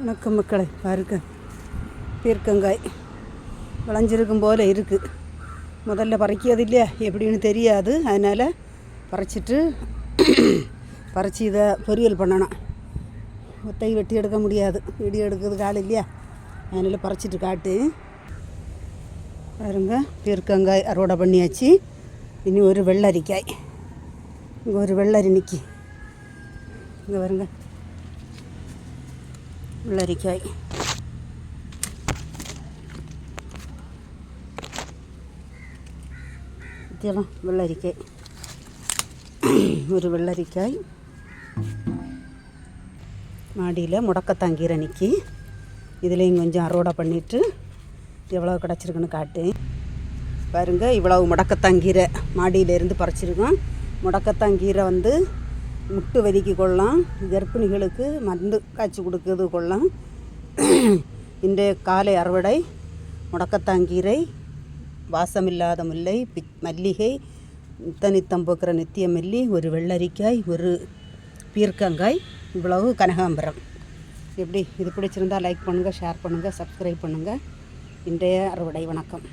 வணக்கம் மக்களை, பாருங்க பீர்க்கங்காய் விளைஞ்சிருக்கும் போல் இருக்குது. முதல்ல பறிக்கிறது இல்லையா, எப்படின்னு தெரியாது. அதனால் பறித்து இதை பொரியல் பண்ணணும். ஒத்தை வெட்டி எடுக்க முடியாது, வீடியோ எடுக்கிறதுக்கு ஆள் இல்லையா, அதனால் பறிச்சிட்டு காட்டு. பாருங்க பீர்க்கங்காய் அறுவடை பண்ணியாச்சு. இனி ஒரு வெள்ளரிக்காய், இங்கே ஒரு வெள்ளரி நிற்கி, இங்கே பாருங்க வெள்ளரிக்காய். இதெல்லாம் வெள்ளரிக்காய், ஒரு வெள்ளரிக்காய். மாடியில் முடக்கத்தாங்கீரை நிற்கி, இதுலேயும் கொஞ்சம் அறுவடை பண்ணிவிட்டு எவ்வளோ கிடச்சிருக்குன்னு காட்டு. பாருங்கள், இவ்வளவு முடக்கத்தாங்கீரை மாடியிலேருந்து பறிச்சிருக்கோம். முடக்கத்தாங்கீரை முட்டு வலிக்கு கொள்ளலாம், கர்ப்பிணிகளுக்கு மருந்து காய்ச்சி கொடுக்கறது கொள்ளலாம். இன்றைய காலை அறுவடை முடக்கத்தாங்கீரை, வாசமில்லாத முல்லை, மல்லிகை, நித்தம் போக்குற நித்திய மல்லி, ஒரு வெள்ளரிக்காய், ஒரு பீர்க்கங்காய், இவ்வளவு கனகாம்பரம். எப்படி இது பிடிச்சிருந்தால் லைக் பண்ணுங்கள், ஷேர் பண்ணுங்கள், சப்ஸ்கிரைப் பண்ணுங்கள். இன்றைய அறுவடை. வணக்கம்.